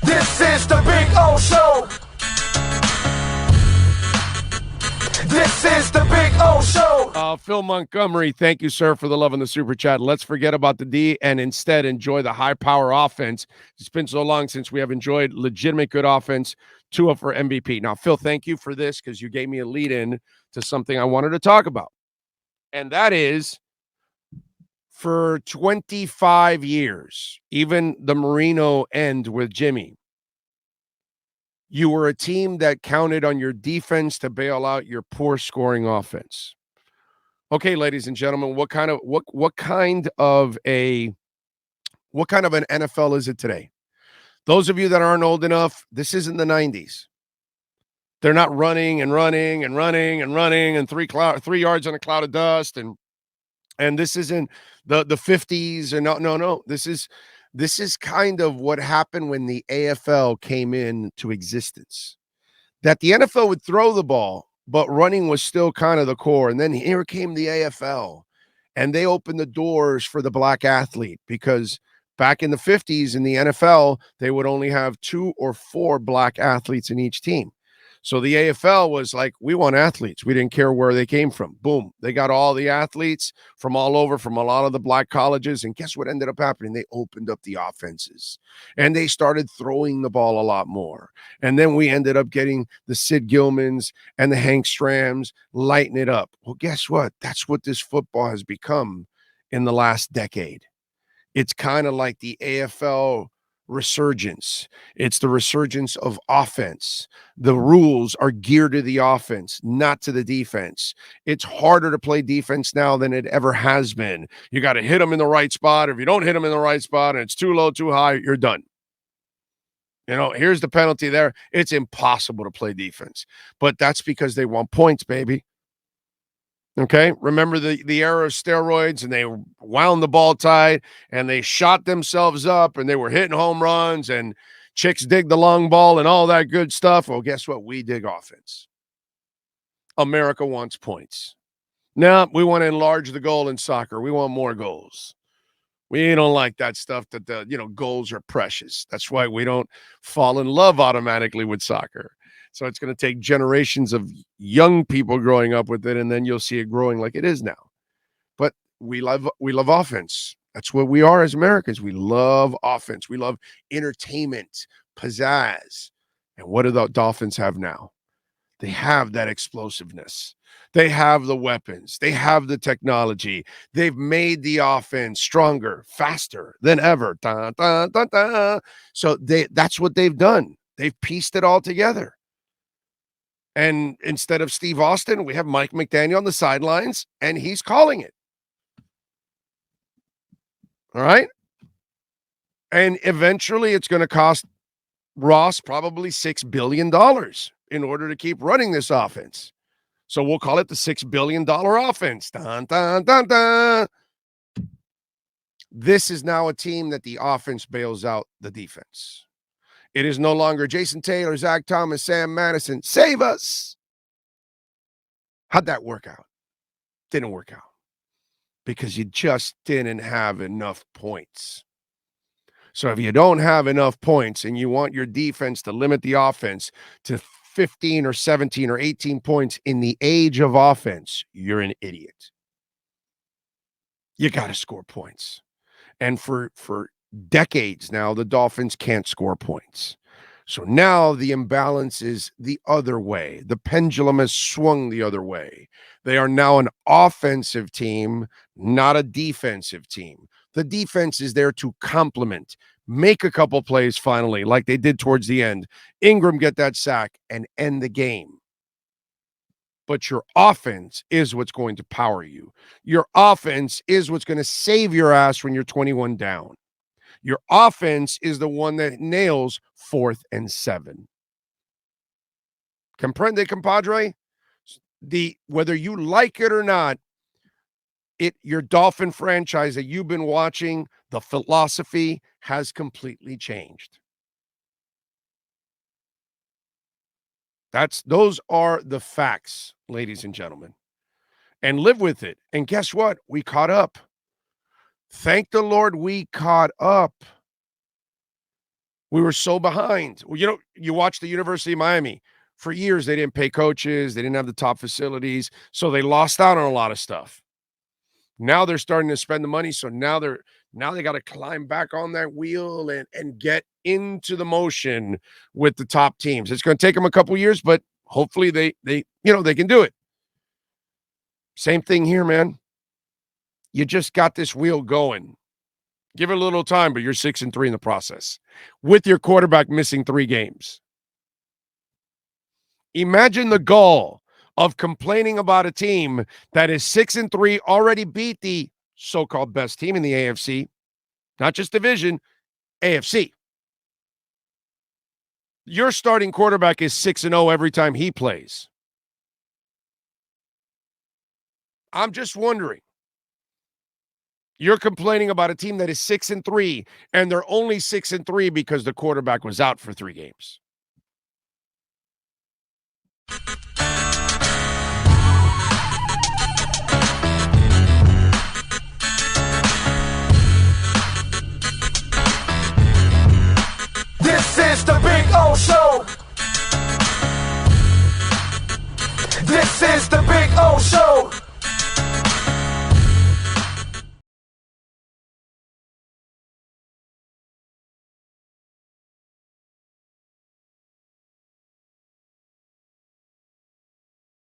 This is the Big O Show. This is the Big O Show. Phil Montgomery, thank you, sir, for the love in the super chat. Let's forget about the D and instead enjoy the high power offense. It's been so long since we have enjoyed legitimate good offense. Tua for MVP. Now, Phil, thank you for this because you gave me a lead in to something I wanted to talk about. And that is for 25 years, even the Marino end with Jimmy, you were a team that counted on your defense to bail out your poor scoring offense. Okay, ladies and gentlemen, what kind of an NFL is it today? Those of you that aren't old enough, this isn't the 90s. They're not running and running and running and running and 3 yards on a cloud of dust and this isn't the 50s or no. This is kind of what happened when the AFL came into existence. That the NFL would throw the ball, but running was still kind of the core. And then here came the AFL, and they opened the doors for the black athlete because back in the 50s in the NFL, they would only have 2 or 4 black athletes in each team. So the AFL was like, we want athletes. We didn't care where they came from. Boom. They got all the athletes from all over, from a lot of the black colleges. And guess what ended up happening? They opened up the offenses and they started throwing the ball a lot more. And then we ended up getting the Sid Gilmans and the Hank Strams lighting it up. Well, guess what? That's what this football has become in the last decade. It's kind of like the AFL resurgence. It's the resurgence of offense. The rules are geared to the offense, not to the defense. It's harder to play defense now than it ever has been. You got to hit them in the right spot. If you don't hit them in the right spot and it's too low, too high, you're done. Here's the penalty there. It's impossible to play defense. But that's because they want points, baby. Okay, remember the era of steroids, and they wound the ball tight, and they shot themselves up, and they were hitting home runs, and chicks dig the long ball, and all that good stuff. Well, guess what? We dig offense. America wants points. Now, we want to enlarge the goal in soccer. We want more goals. We don't like that stuff that goals are precious. That's why we don't fall in love automatically with soccer. So it's going to take generations of young people growing up with it, and then you'll see it growing like it is now. But we love offense. That's what we are as Americans. We love offense. We love entertainment, pizzazz. And what do the Dolphins have now? They have that explosiveness. They have the weapons. They have the technology. They've made the offense stronger, faster than ever. Da, da, da, da. So that's what they've done. They've pieced it all together. And instead of Steve Austin, we have Mike McDaniel on the sidelines, and he's calling it. All right? And eventually it's going to cost Ross probably $6 billion in order to keep running this offense. So we'll call it the $6 billion offense. Dun, dun, dun, dun. This is now a team that the offense bails out the defense. It is no longer Jason Taylor, Zach Thomas, Sam Madison. Save us. How'd that work out? Didn't work out because you just didn't have enough points. So if you don't have enough points and you want your defense to limit the offense to 15 or 17 or 18 points in the age of offense, you're an idiot. You got to score points. And for decades now, the Dolphins can't score points. So now the imbalance is the other way. The pendulum has swung the other way. They are now an offensive team, not a defensive team. The defense is there to complement, make a couple plays finally, like they did towards the end. Ingram get that sack and end the game. But your offense is what's going to power you. Your offense is what's going to save your ass when you're 21 down. Your offense is the one that nails 4th and 7. Comprende, compadre? Whether you like it or not, your Dolphin franchise that you've been watching, the philosophy has completely changed. Those are the facts, ladies and gentlemen. And live with it. And guess what? We caught up. Thank the Lord we caught up. We were so behind. Well, you watch the University of Miami. For years, they didn't pay coaches. They didn't have the top facilities. So they lost out on a lot of stuff. Now they're starting to spend the money. So now they got to climb back on that wheel and get into the motion with the top teams. It's going to take them a couple years, but hopefully they can do it. Same thing here, man. You just got this wheel going. Give it a little time, but you're 6-3 in the process with your quarterback missing 3 games. Imagine the gall of complaining about a team that is 6-3, already beat the so-called best team in the AFC, not just division, AFC. Your starting quarterback is 6-0 every time he plays. I'm just wondering. You're complaining about a team that is 6-3, and they're only 6-3 because the quarterback was out for 3 games.